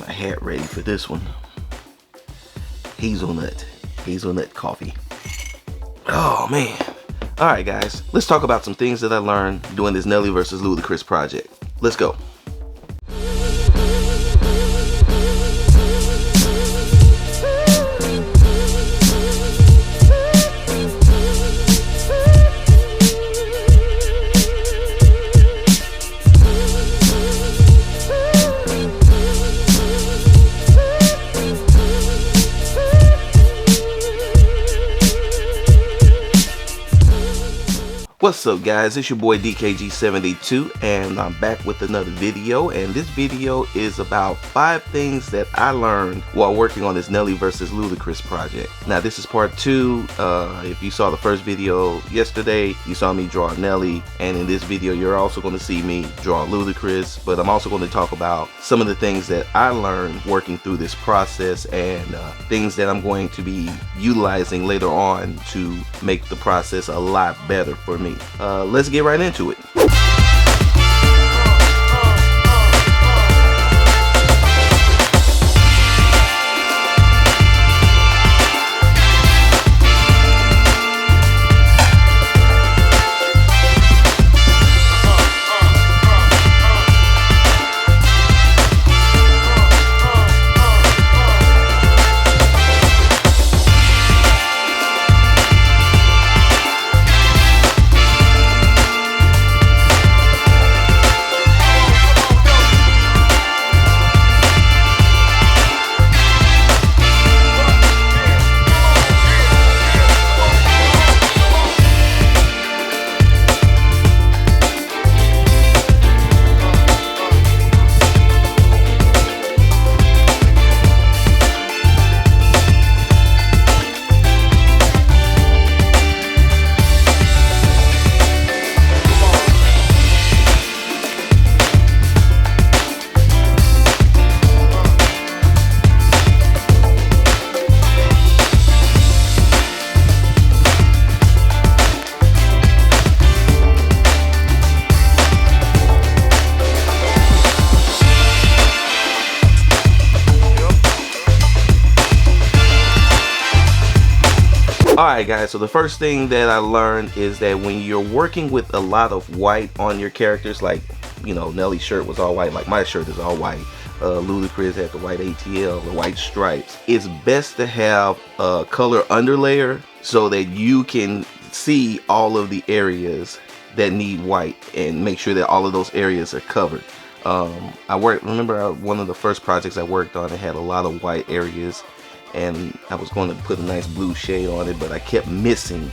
my hat ready for this one. Hazelnut coffee. Oh man. Alright guys, let's talk about some things that I learned doing this Nelly versus Ludacris project. Let's go. What's up guys, it's your boy DKG72 and I'm back with another video, and this video is about 5 things that I learned while working on this Nelly versus Ludacris project. Now this is part 2. If you saw the first video yesterday, you saw me draw Nelly, and in this video you're also going to see me draw Ludacris, but I'm also going to talk about some of the things that I learned working through this process and things that I'm going to be utilizing later on to make the process a lot better for me. Let's get right into it. Alright guys, so the first thing that I learned is that when you're working with a lot of white on your characters, like, you know, Nelly's shirt was all white, like my shirt is all white, Ludacris had the white ATL, the white stripes, it's best to have a color underlayer so that you can see all of the areas that need white and make sure that all of those areas are covered. Remember one of the first projects I worked on, it had a lot of white areas, and I was going to put a nice blue shade on it, but I kept missing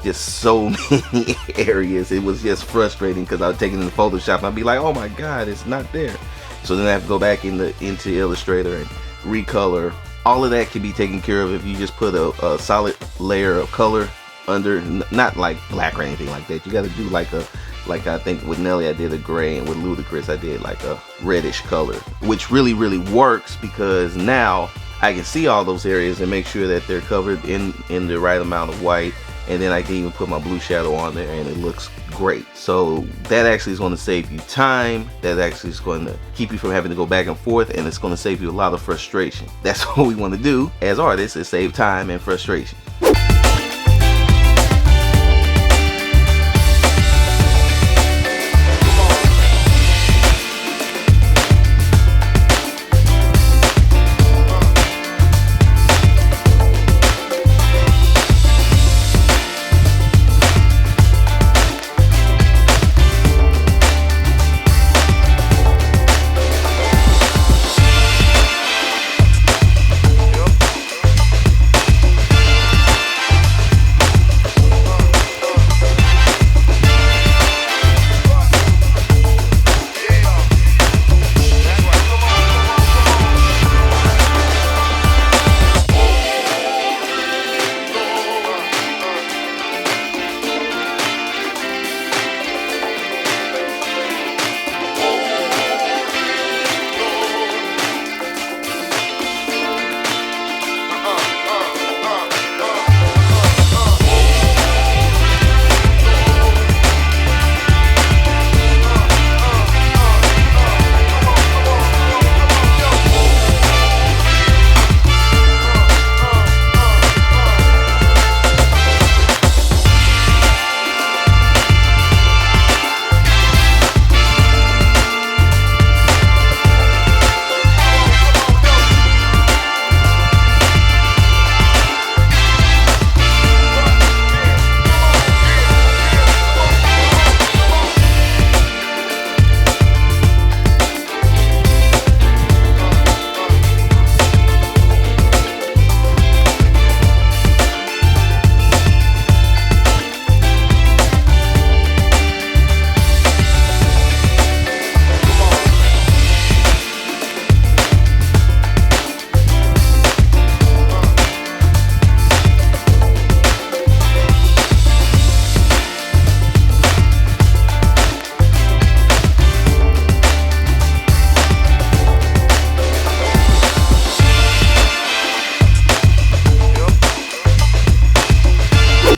just so many areas. It was just frustrating because I would take it into Photoshop and I'd be like, oh my god, it's not there. So then I have to go back into Illustrator and recolor. All of that can be taken care of if you just put a solid layer of color under, not like black or anything like that. You got to do like I think with Nelly I did a gray, and with Ludacris I did like a reddish color, which really works because now I can see all those areas and make sure that they're covered in the right amount of white, and then I can even put my blue shadow on there and it looks great. So that actually is going to save you time, that actually is going to keep you from having to go back and forth, and it's going to save you a lot of frustration. That's what we want to do as artists, is save time and frustration.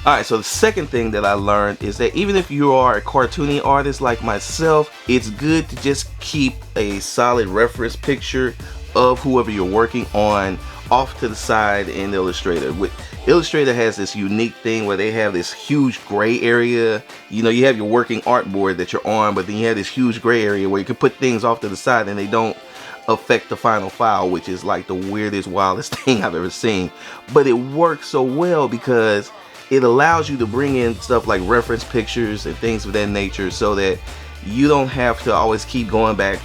Alright, so the second thing that I learned is that even if you are a cartoony artist like myself, it's good to just keep a solid reference picture of whoever you're working on off to the side in Illustrator. Illustrator has this unique thing where they have this huge gray area. You know, you have your working artboard that you're on, but then you have this huge gray area where you can put things off to the side and they don't affect the final file, which is like the weirdest, wildest thing I've ever seen. But it works so well because it allows you to bring in stuff like reference pictures and things of that nature, so that you don't have to always keep going back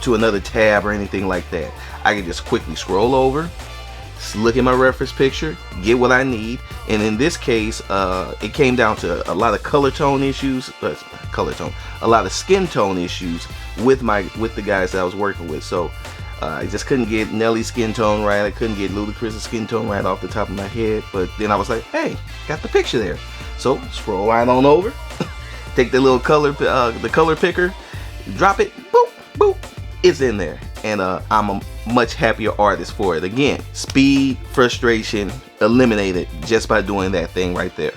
to another tab or anything like that. I can just quickly scroll over, look at my reference picture, get what I need. And in this case, it came down to a lot of color tone issues, a lot of skin tone issues with the guys that I was working with. So I just couldn't get Nelly's skin tone right. I couldn't get Ludacris' skin tone right off the top of my head. But then I was like, hey, got the picture there. So scroll right on over, take the little the color picker, drop it, boop, boop, it's in there. And I'm a much happier artist for it. Again, speed, frustration, eliminated just by doing that thing right there.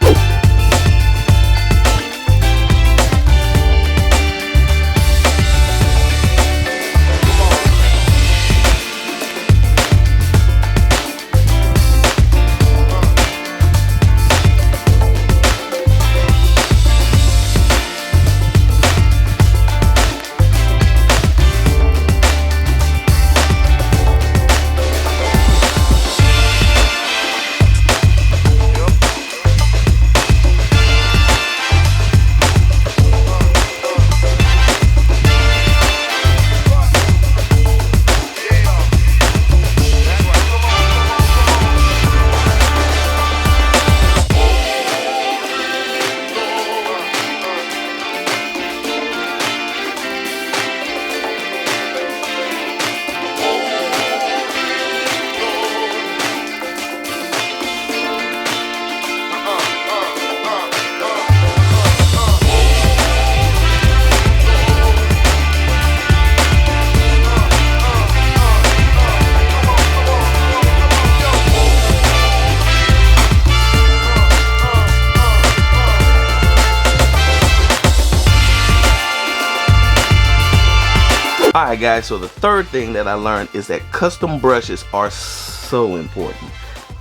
Alright guys, so the third thing that I learned is that custom brushes are so important.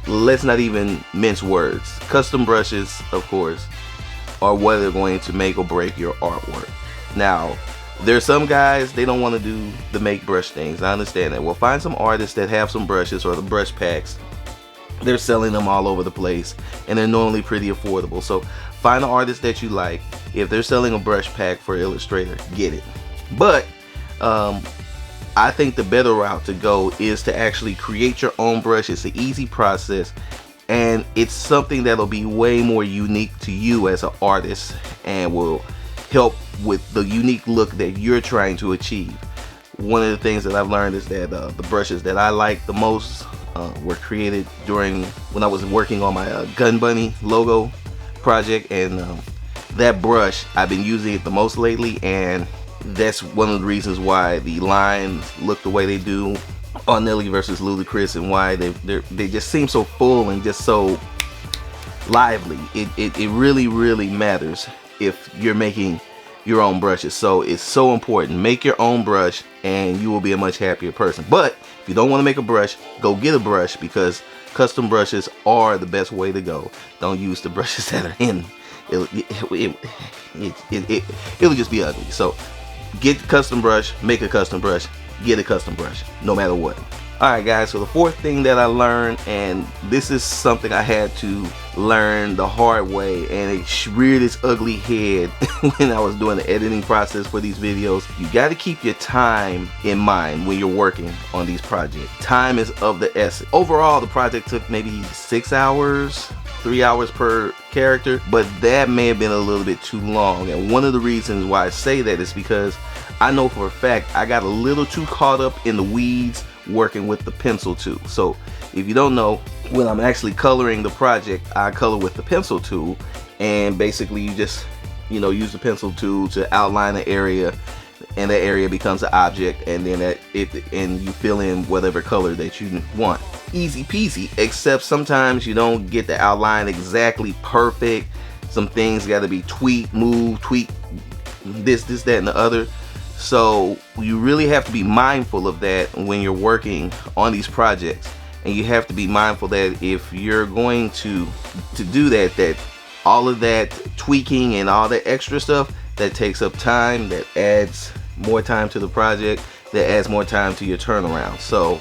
Let's not even mince words. Custom brushes, of course, are what are going to make or break your artwork. Now, there's some guys, they don't want to do the make brush things. I understand that. Well, find some artists that have some brushes or the brush packs. They're selling them all over the place and they're normally pretty affordable. So find an artist that you like. If they're selling a brush pack for Illustrator, get it. But I think the better route to go is to actually create your own brush. It's an easy process and it's something that'll be way more unique to you as an artist and will help with the unique look that you're trying to achieve. One of the things that I've learned is that the brushes that I like the most were created when I was working on my Gun Bunny logo project, and that brush, I've been using it the most lately, and that's one of the reasons why the lines look the way they do on Nelly versus Ludacris, and why they just seem so full and just so lively. It really matters if you're making your own brushes. So it's so important. Make your own brush and you will be a much happier person. But if you don't want to make a brush, go get a brush, because custom brushes are the best way to go. Don't use the brushes that are in. It'll just be ugly. So get a custom brush, make a custom brush, get a custom brush, no matter what. Alright guys, so the fourth thing that I learned, and this is something I had to learn the hard way, and it reared its ugly head when I was doing the editing process for these videos. You got to keep your time in mind when you're working on these projects. Time is of the essence. Overall, the project took maybe 6 hours, 3 hours per character, but that may have been a little bit too long. And one of the reasons why I say that is because I know for a fact I got a little too caught up in the weeds working with the pencil tool. So if you don't know, when I'm actually coloring the project, I color with the pencil tool, and basically you just use the pencil tool to outline the area and that area becomes an object, and then and you fill in whatever color that you want. Easy peasy, except sometimes you don't get the outline exactly perfect. Some things got to be tweaked, moved, tweaked, this, that, and the other. So you really have to be mindful of that when you're working on these projects, and you have to be mindful that if you're going to do that all of that tweaking and all that extra stuff, that takes up time, that adds more time to the project, that adds more time to your turnaround. So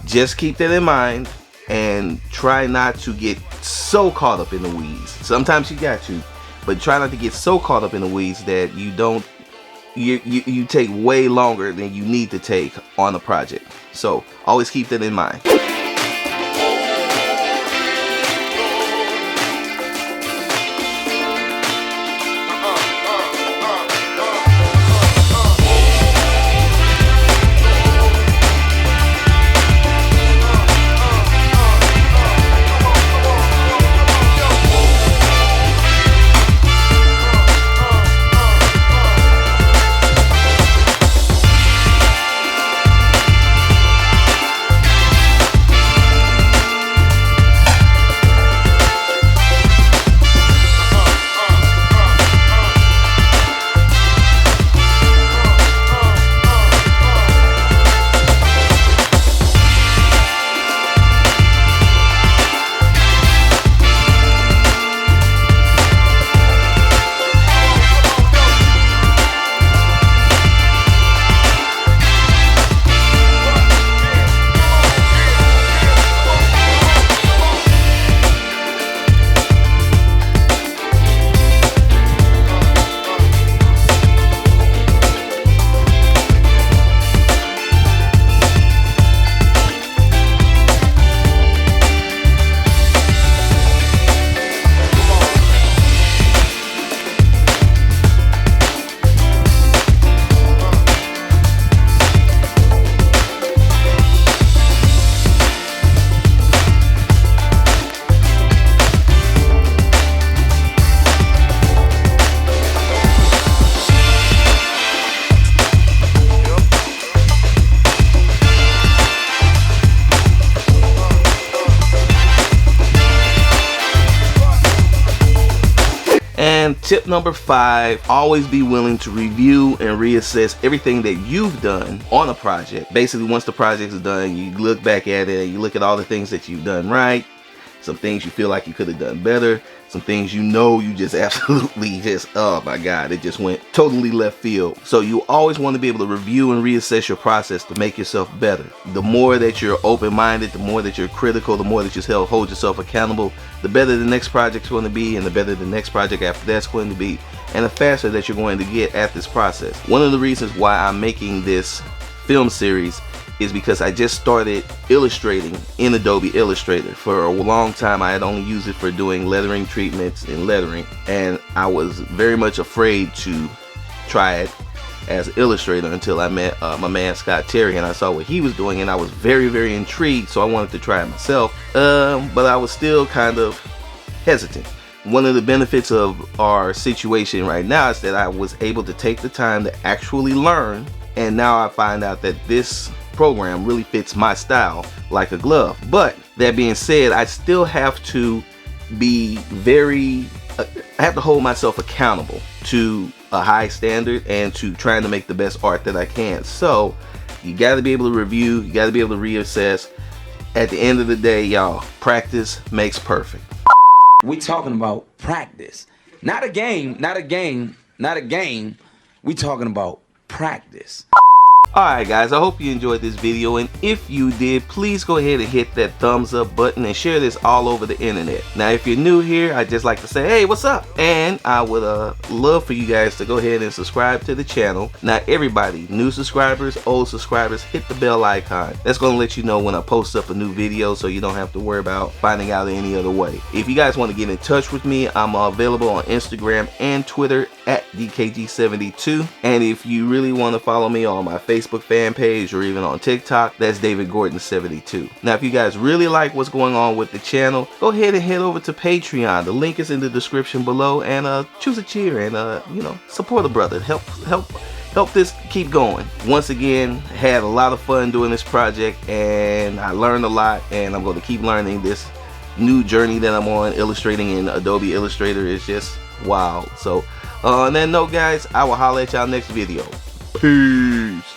just keep that in mind and try not to get so caught up in the weeds. Sometimes you got to, but try not to get so caught up in the weeds that you take way longer than you need to take on a project. So always keep that in mind. And tip number 5, always be willing to review and reassess everything that you've done on a project. Basically, once the project is done, you look back at it and you look at all the things that you've done right, some things you feel like you could have done better, some things you know you just absolutely just, oh my God, it just went totally left field. So you always want to be able to review and reassess your process to make yourself better. The more that you're open-minded, the more that you're critical, the more that you hold yourself accountable, the better the next project's going to be, and the better the next project after that's going to be, and the faster that you're going to get at this process. One of the reasons why I'm making this film series is because I just started illustrating in Adobe Illustrator. For a long time I had only used it for doing lettering treatments and lettering, and I was very much afraid to try it as Illustrator until I met my man Scott Terry, and I saw what he was doing, and I was very intrigued, so I wanted to try it myself, but I was still kind of hesitant. One of the benefits of our situation right now is that I was able to take the time to actually learn, and now I find out that this program really fits my style like a glove. But that being said, I still have to be I have to hold myself accountable to a high standard and to trying to make the best art that I can. So you got to be able to review, you got to be able to reassess. At the end of the day, y'all, practice makes perfect. We talking about practice, not a game, not a game, not a game. We talking about practice. Alright guys, I hope you enjoyed this video, and if you did, please go ahead and hit that thumbs up button and share this all over the internet. Now if you're new here, I'd just like to say, hey, what's up? And I would love for you guys to go ahead and subscribe to the channel. Now everybody, new subscribers, old subscribers, hit the bell icon. That's going to let you know when I post up a new video, so you don't have to worry about finding out any other way. If you guys want to get in touch with me, I'm available on Instagram and Twitter at DKG72. And if you really want to follow me on my Facebook fan page or even on TikTok, that's David Gordon72. Now if you guys really like what's going on with the channel, go ahead and head over to Patreon. The link is in the description below, and choose a cheer and you know, support a brother. Help help this keep going. Once again, had a lot of fun doing this project, and I learned a lot, and I'm going to keep learning. This new journey that I'm on illustrating in Adobe Illustrator is just wild. So on that note, guys, I will holler at y'all next video. Peace.